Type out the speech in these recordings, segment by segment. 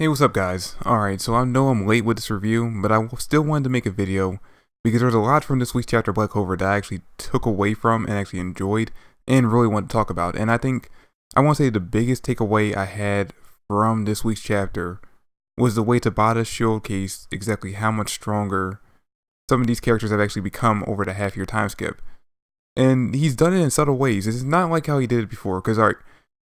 Hey, what's up guys? Alright, so I know I'm late with this review, but I still wanted to make a video because there's a lot from this week's chapter of Black Clover that I actually took away from and actually enjoyed and really want to talk about. And I think, I want to say the biggest takeaway I had from this week's chapter was the way Tabata showcased exactly how much stronger some of these characters have actually become over the half-year time skip. And he's done it in subtle ways. It's not like how he did it before, because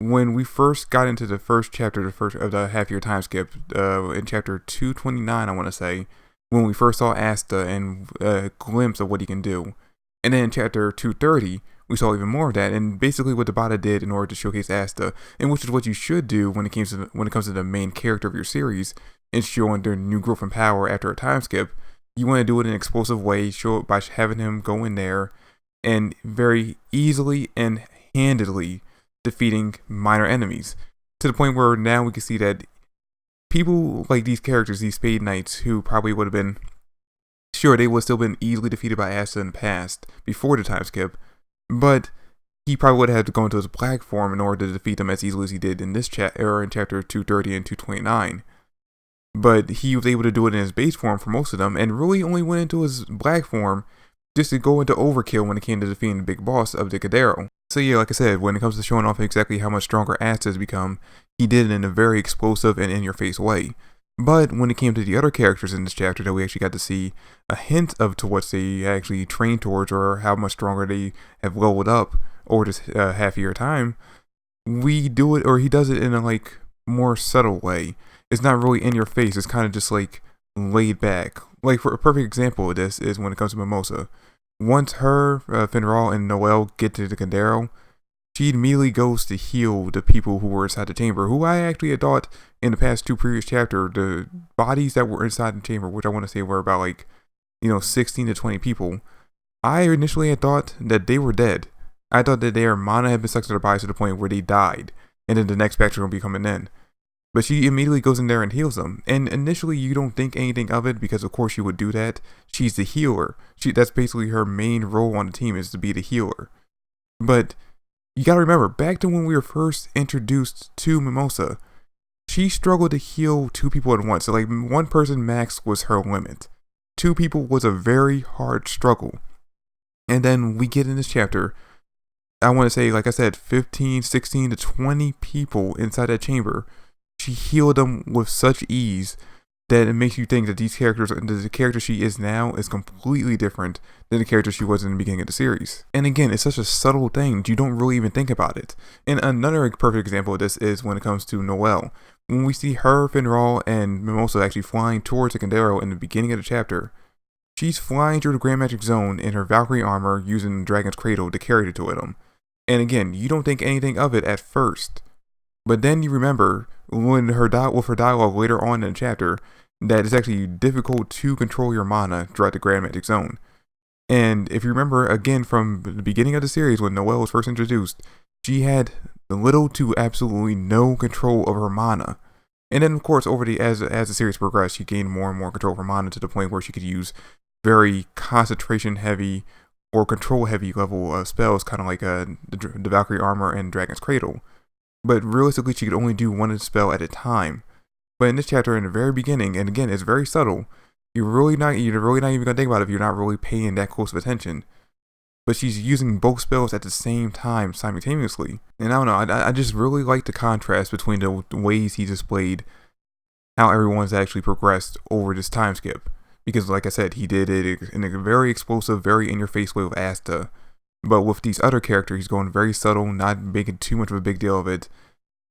when we first got into the first chapter, the first of the half-year time skip, in chapter 229, I want to say, when we first saw Asta and a glimpse of what he can do, and then in chapter 230, we saw even more of that, and basically what Tabata did in order to showcase Asta, and which is what you should do when it comes to the main character of your series, and showing their new growth and power after a time skip. You want to do it in an explosive way, show it by having him go in there and very easily and handedly defeating minor enemies, to the point where now we can see that people like these characters, these Spade Knights, who probably would have been, sure, they would still been easily defeated by Asta in the past before the time skip, but he probably would have had to go into his black form in order to defeat them as easily as he did in this in chapter 230 and 229. But he was able to do it in his base form for most of them, and really only went into his black form just to go into overkill when it came to defeating the big boss of the Cadero. So yeah, like I said, when it comes to showing off exactly how much stronger Asta has become, he did it in a very explosive and in-your-face way. But when it came to the other characters in this chapter that we actually got to see a hint of to what they actually trained towards, or how much stronger they have leveled up over this half-year time, we do it, or he does it in a more subtle way. It's not really in your face, it's kind of just laid back. Like, for a perfect example of this is when it comes to Mimosa. Once her, Finral, and Noelle get to the Cadero, she immediately goes to heal the people who were inside the chamber, who I actually had thought in the past two previous chapters, the bodies that were inside the chamber, which I want to say were about 16 to 20 people, I initially had thought that they were dead. I thought that their mana had been sucked to their bodies to the point where they died, and then the next batch will be coming in. But she immediately goes in there and heals them. And initially you don't think anything of it, because of course she would do that. She's the healer. That's basically her main role on the team, is to be the healer. But you gotta remember, back to when we were first introduced to Mimosa, she struggled to heal two people at once. So one person max was her limit. Two people was a very hard struggle. And then we get in this chapter, I want to say, like I said, 15, 16 to 20 people inside that chamber. She healed them with such ease that it makes you think that these characters, the character she is now, is completely different than the character she was in the beginning of the series. And again, it's such a subtle thing that you don't really even think about it. And another perfect example of this is when it comes to Noelle. When we see her, Finral, and Mimosa actually flying towards the Cadero in the beginning of the chapter, she's flying through the Grand Magic Zone in her Valkyrie armor using Dragon's Cradle to carry the two of them. And again, you don't think anything of it at first. But then you remember, when with her dialogue later on in the chapter, that it's actually difficult to control your mana throughout the Grand Magic Zone. And if you remember, again, from the beginning of the series, when Noelle was first introduced, she had little to absolutely no control of her mana. And then, of course, as the series progressed, she gained more and more control of her mana, to the point where she could use very concentration-heavy or control-heavy level of spells, kind of like the Valkyrie Armor and Dragon's Cradle. But realistically, she could only do one spell at a time. But in this chapter, in the very beginning, and again, it's very subtle, you're really not even gonna think about it if you're not really paying that close of attention. But she's using both spells at the same time, simultaneously. And I don't know, I just really like the contrast between the ways he displayed how everyone's actually progressed over this time skip. Because like I said, he did it in a very explosive, very in-your-face way with Asta. But with these other characters, he's going very subtle, not making too much of a big deal of it.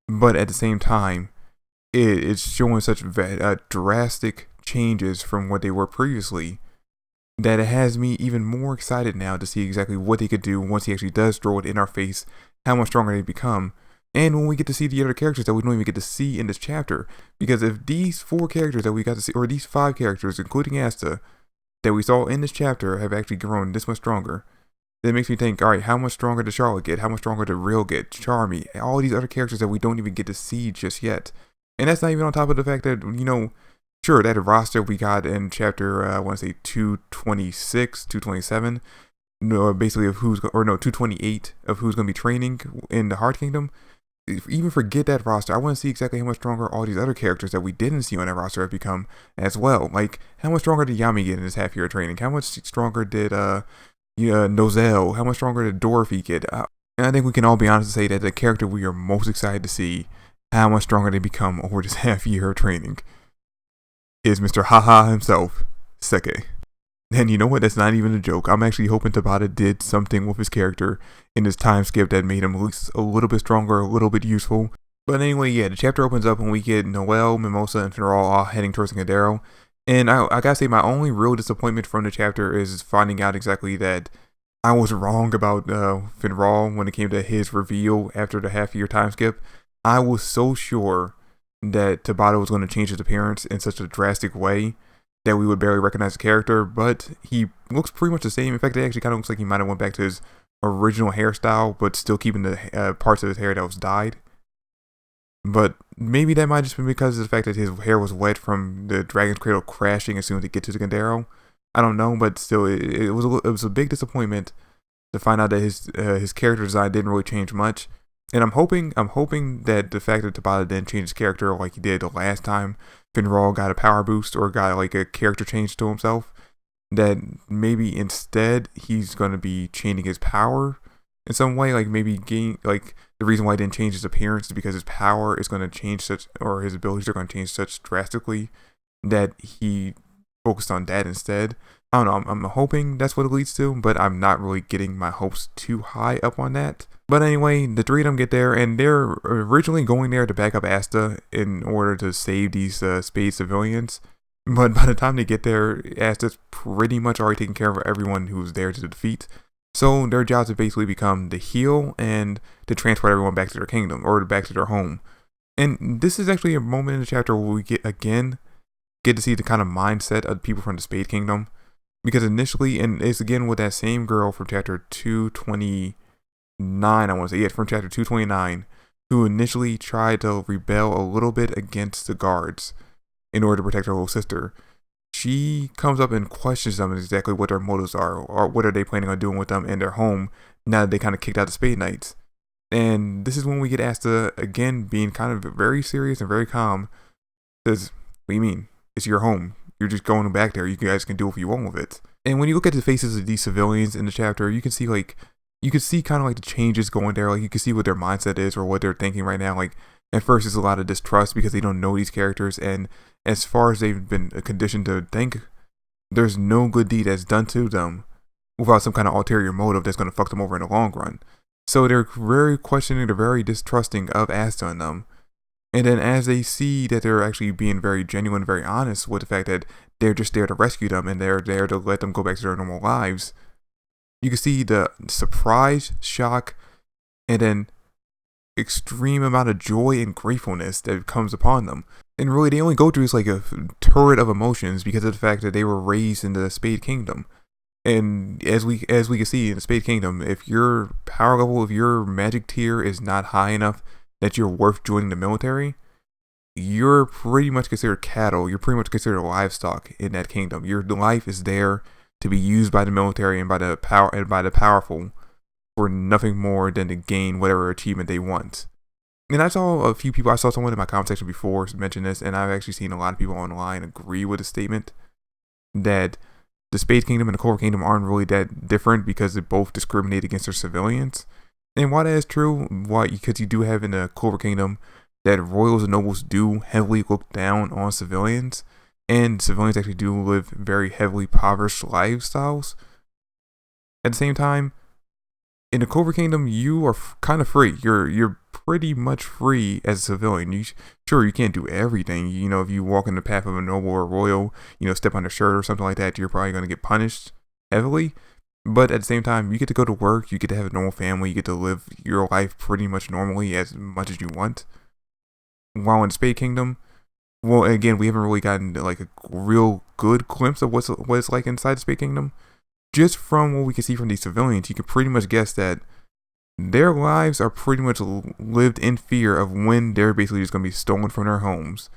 But at the same time, it's showing such drastic changes from what they were previously, that it has me even more excited now to see exactly what they could do once he actually does throw it in our face, how much stronger they become. And when we get to see the other characters that we don't even get to see in this chapter. Because if these 4 characters that we got to see, or these 5 characters, including Asta, that we saw in this chapter have actually grown this much stronger, that makes me think, alright, how much stronger does Charlotte get? How much stronger did Real get? Charmy? All these other characters that we don't even get to see just yet. And that's not even on top of the fact that, sure, that roster we got in chapter, I want to say 226, 227, basically of 228 of who's going to be training in the Heart Kingdom. even forget that roster. I want to see exactly how much stronger all these other characters that we didn't see on that roster have become as well. Like, how much stronger did Yami get in his half year of training? How much stronger did Nozel? How much stronger did Dorothy get? And I think we can all be honest and say that the character we are most excited to see how much stronger they become over this half year of training is Mr. Haha himself, Seke. And you know what? That's not even a joke. I'm actually hoping Tabata did something with his character in this time skip that made him at least a little bit stronger, a little bit useful. But anyway, yeah, the chapter opens up when we get Noelle, Mimosa, and Finral all heading towards Gandero. And I gotta say, my only real disappointment from the chapter is finding out exactly that I was wrong about Finral when it came to his reveal after the half-year time skip. I was so sure that Tabata was going to change his appearance in such a drastic way that we would barely recognize the character, but he looks pretty much the same. In fact, it actually kind of looks like he might have went back to his original hairstyle, but still keeping the parts of his hair that was dyed. But maybe that might just be because of the fact that his hair was wet from the Dragon's Cradle crashing as soon as he gets to the Gandero. I don't know, but still, it was a big disappointment to find out that his character design didn't really change much. And I'm hoping that the fact that Tabata didn't change his character like he did the last time Finral got a power boost or got like a character change to himself, that maybe instead he's going to be changing his power in some way, like maybe like the reason why he didn't change his appearance is because his power is going to change or his abilities are going to change such drastically that he focused on that instead. I don't know, I'm hoping that's what it leads to, but I'm not really getting my hopes too high up on that. But anyway, the three of them get there, and they're originally going there to back up Asta in order to save these Spade civilians. But by the time they get there, Asta's pretty much already taken care of everyone who's there to defeat. So their jobs have basically become to heal and to transport everyone back to their kingdom, or back to their home. And this is actually a moment in the chapter where we get to see the kind of mindset of the people from the Spade Kingdom. Because initially, and it's again with that same girl from chapter 229, I want to say, yeah, from chapter 229, who initially tried to rebel a little bit against the guards in order to protect her little sister. She comes up and questions them exactly what their motives are, or what are they planning on doing with them in their home now that they kind of kicked out the Spade Knights. And this is when we get Asta again being kind of very serious and very calm. Says, what do you mean? It's your home. You're just going back there. You guys can do what you want with it. And when you look at the faces of these civilians in the chapter, you can see kind of like the changes going there. Like you can see what their mindset is or what they're thinking right now. Like at first there's a lot of distrust because they don't know these characters, and as far as they've been conditioned to think, there's no good deed that's done to them without some kind of ulterior motive that's going to fuck them over in the long run. So they're very questioning, they're very distrusting of Asta and them. And then as they see that they're actually being very genuine, very honest with the fact that they're just there to rescue them and they're there to let them go back to their normal lives, you can see the surprise, shock, and then extreme amount of joy and gratefulness that comes upon them. And really, they only go through this like a turret of emotions because of the fact that they were raised in the Spade Kingdom. And as we can see in the Spade Kingdom, if your power level of your magic tier is not high enough that you're worth joining the military, you're pretty much considered cattle. You're pretty much considered livestock in that kingdom. Your life is there to be used by the military and by the powerful for nothing more than to gain whatever achievement they want. And I saw someone in my comment section before mention this, and I've actually seen a lot of people online agree with the statement that the Spade Kingdom and the Clover Kingdom aren't really that different because they both discriminate against their civilians. And while that is true, because you do have in the Clover Kingdom that royals and nobles do heavily look down on civilians, and civilians actually do live very heavily impoverished lifestyles. At the same time, in the Clover Kingdom, you are kind of free. You're pretty much free as a civilian. You can't do everything. You know, if you walk in the path of a noble or royal, step on their shirt or something like that, you're probably going to get punished heavily. But at the same time, you get to go to work, you get to have a normal family, you get to live your life pretty much normally as much as you want. While in the Spade Kingdom, well, again, we haven't really gotten like a real good glimpse of what it's like inside the Spade Kingdom. Just from what we can see from these civilians, you can pretty much guess that their lives are pretty much lived in fear of when they're basically just going to be stolen from their homes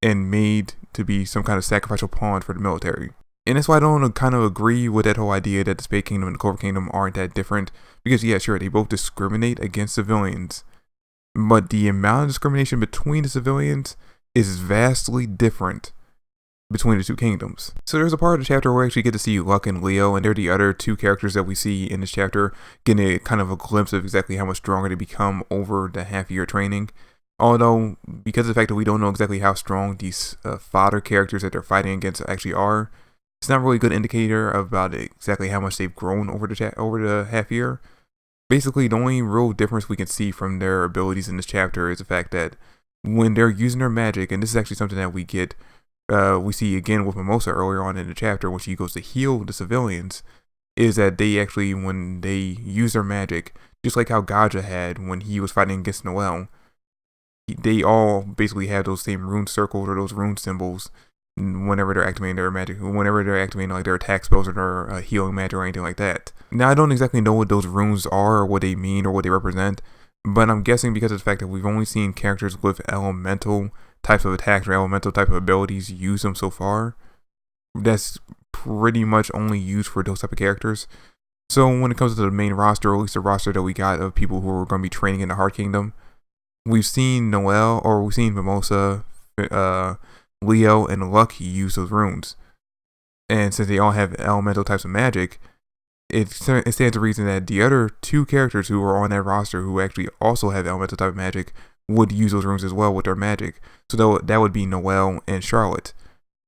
and made to be some kind of sacrificial pawn for the military. And that's why I don't kind of agree with that whole idea that the Spade Kingdom and the Clover Kingdom aren't that different. Because yeah, sure, they both discriminate against civilians. but the amount of discrimination between the civilians is vastly different between the two kingdoms. So there's a part of the chapter where we actually get to see Luck and Leo, and they're the other two characters that we see in this chapter, getting a kind of a glimpse of exactly how much stronger they become over the half-year training. Although, because of the fact that we don't know exactly how strong these fodder characters that they're fighting against actually are, it's not really a good indicator about exactly how much they've grown over the half year. Basically, the only real difference we can see from their abilities in this chapter is the fact that when they're using their magic, and this is actually something that we see again with Mimosa earlier on in the chapter when she goes to heal the civilians, is that they actually, when they use their magic, just like how Gaja had when he was fighting against Noel, they all basically have those same rune circles or those rune symbols whenever they're activating their magic, whenever they're activating like their attack spells or their healing magic or anything like that. Now, I don't exactly know what those runes are or what they mean or what they represent, but I'm guessing because of the fact that we've only seen characters with elemental types of attacks or elemental type of abilities use them so far, that's pretty much only used for those type of characters. So when it comes to the main roster, or at least the roster that we got of people who are going to be training in the Heart Kingdom, we've seen Noel, or we've seen Mimosa, Leo, and Lucky use those runes. And since they all have elemental types of magic, it stands to reason that the other two characters who are on that roster who actually also have elemental type of magic would use those runes as well with their magic. So that would be Noel and Charlotte.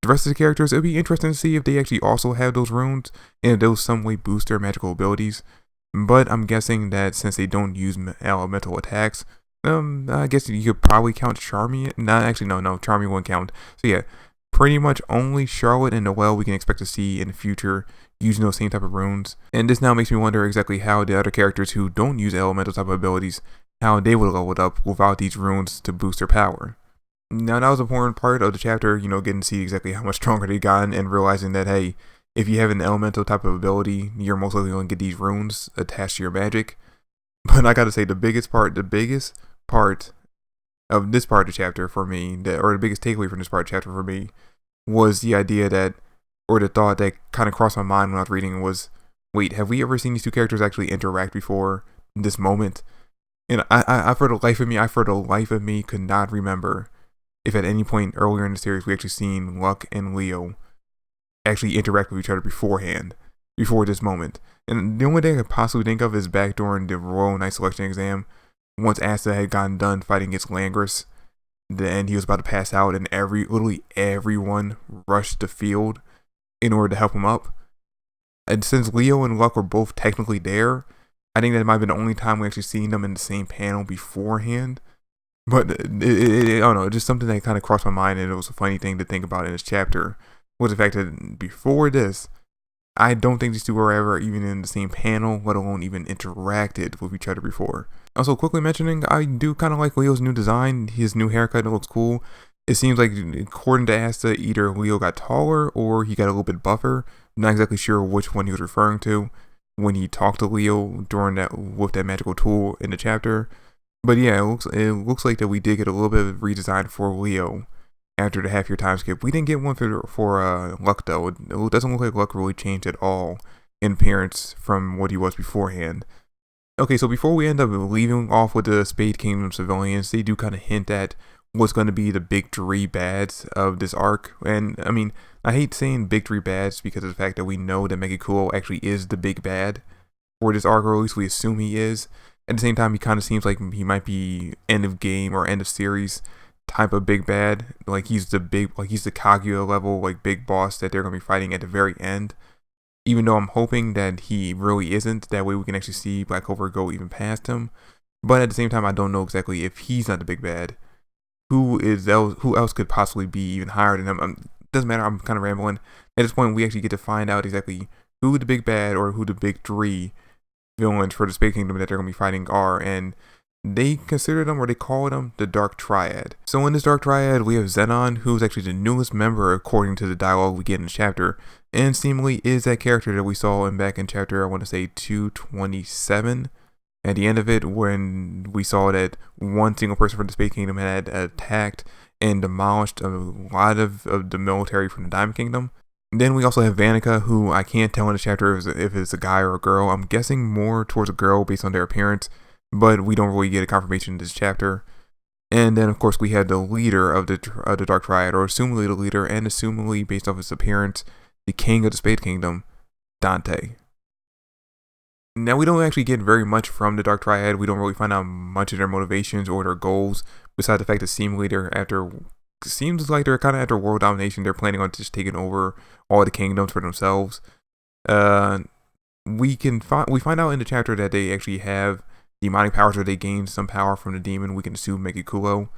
The rest of the characters, it would be interesting to see if they actually also have those runes and if those some way boost their magical abilities. But I'm guessing that since they don't use elemental attacks, I guess you could probably count Charmy. No, Charmy wouldn't count. So yeah, pretty much only Charlotte and Noel we can expect to see in the future using those same type of runes. And this now makes me wonder exactly how the other characters who don't use elemental type of abilities, how they would have leveled up without these runes to boost their power. Now, that was an important part of the chapter, getting to see exactly how much stronger they gotten and realizing that, hey, if you have an elemental type of ability, you're most likely going to get these runes attached to your magic. But I gotta say, the biggest part of this part of the chapter for me, or the biggest takeaway from this part of the chapter for me, was the idea that, or the thought that kind of crossed my mind when I was reading was, wait, have we ever seen these two characters actually interact before this moment? And I for the life of me, could not remember if at any point earlier in the series we actually seen Luck and Leo actually interact with each other beforehand, before this moment. And the only thing I could possibly think of is back during the Royal Knight Selection exam, once Asta had gotten done fighting against Langris, and he was about to pass out, and literally everyone rushed the field in order to help him up. And since Leo and Luck were both technically there, I think that might have been the only time we actually seen them in the same panel beforehand. But I don't know, just something that kind of crossed my mind, and it was a funny thing to think about in this chapter, was the fact that before this, I don't think these two were ever even in the same panel, let alone even interacted with each other before. Also, quickly mentioning, I do kind of like Leo's new design, his new haircut, it looks cool. It seems like, according to Asta, either Leo got taller or he got a little bit buffer. I'm not exactly sure which one he was referring to when he talked to Leo with that magical tool in the chapter. But yeah, it looks like that we did get a little bit of redesign for Leo after the half-year time skip. We didn't get one for Luck, though. It doesn't look like Luck really changed at all in appearance from what he was beforehand. Okay, so before we end up leaving off with the Spade Kingdom civilians, they do kind of hint at what's going to be the big three bads of this arc. And I mean, I hate saying big three bads because of the fact that we know that Megikuo actually is the big bad for this arc, or at least we assume he is. At the same time, he kind of seems like he might be end of game or end of series type of big bad. Like he's the Kaguya level, like big boss that they're going to be fighting at the very end. Even though I'm hoping that he really isn't. That way we can actually see Black Clover go even past him. But at the same time, I don't know exactly if he's not the big bad. Who else could possibly be even higher than him? Doesn't matter, I'm kind of rambling. At this point, we actually get to find out exactly who the big bad or who the big three villains for the Spade Kingdom that they're going to be fighting are, and they consider them, or they call them, the Dark Triad. So in this Dark Triad, we have Zenon, who's actually the newest member according to the dialogue we get in the chapter, and seemingly is that character that we saw back in chapter, I want to say 227. At the end of it, when we saw that one single person from the Spade Kingdom had attacked and demolished a lot of the military from the Diamond Kingdom. Then we also have Vanica, who I can't tell in the chapter if it's a guy or a girl. I'm guessing more towards a girl based on their appearance. but we don't really get a confirmation in this chapter. And then, of course, we had the leader of the Dark Triad, or assumably the leader, and assumably, based off his appearance, the king of the Spade Kingdom, Dante. Now, we don't actually get very much from the Dark Triad. We don't really find out much of their motivations or their goals, besides the fact that seems like they're kind of after world domination. They're planning on just taking over all the kingdoms for themselves. We find out in the chapter that they actually have demonic powers, or they gain some power from the demon. We can assume Megikulo.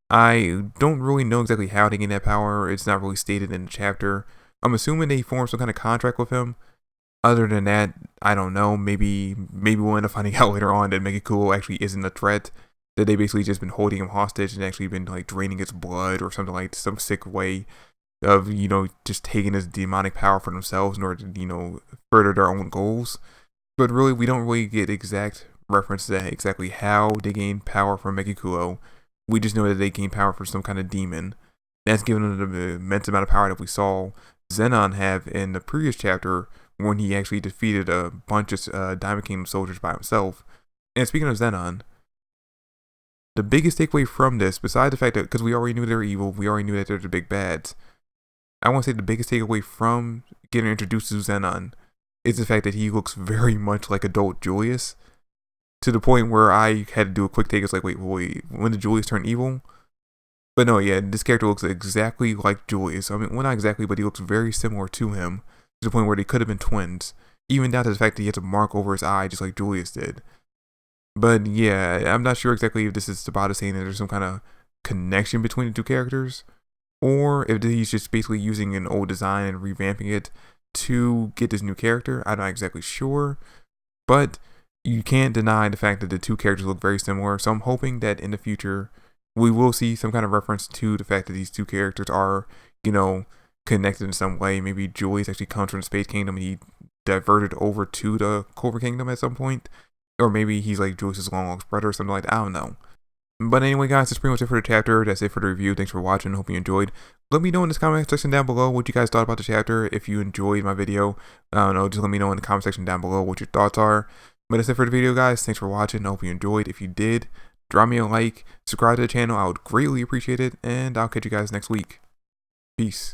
I don't really know exactly how they gain that power. It's not really stated in the chapter. I'm assuming they form some kind of contract with him. Other than that, I don't know. Maybe we'll end up finding out later on that Megikulo actually isn't a threat. That they basically just been holding him hostage and actually been like draining his blood or something, like some sick way of, just taking his demonic power for themselves in order to, further their own goals. But really, we don't really get exact reference to that, exactly how they gain power from Megikulo. We just know that they gain power from some kind of demon. That's given them the immense amount of power that we saw Zenon have in the previous chapter when he actually defeated a bunch of Diamond Kingdom soldiers by himself. And speaking of Zenon, the biggest takeaway from this, besides the fact that, because we already knew they were evil, we already knew that they're the big bads, I want to say the biggest takeaway from getting introduced to Zenon is the fact that he looks very much like adult Julius, to the point where I had to do a quick take. It's like, wait, when did Julius turn evil? But no, yeah, this character looks exactly like Julius. I mean, well, not exactly, but he looks very similar to him, to the point where they could have been twins, even down to the fact that he has a mark over his eye, just like Julius did. But yeah, I'm not sure exactly if this is Tabata saying that there's some kind of connection between the two characters, or if he's just basically using an old design and revamping it to get this new character. I'm not exactly sure, but you can't deny the fact that the two characters look very similar. So I'm hoping that in the future we will see some kind of reference to the fact that these two characters are, connected in some way. Maybe Julius actually comes from the Space Kingdom and he diverted over to the Clover Kingdom at some point. Or maybe he's like Julius's long lost brother or something like that. I don't know. But anyway, guys, that's pretty much it for the chapter. That's it for the review. Thanks for watching. Hope you enjoyed. Let me know in the comment section down below what you guys thought about the chapter. If you enjoyed my video, I don't know, just let me know in the comment section down below what your thoughts are. But that's it for the video, guys. Thanks for watching. I hope you enjoyed. If you did, drop me a like, subscribe to the channel. I would greatly appreciate it. And I'll catch you guys next week. Peace.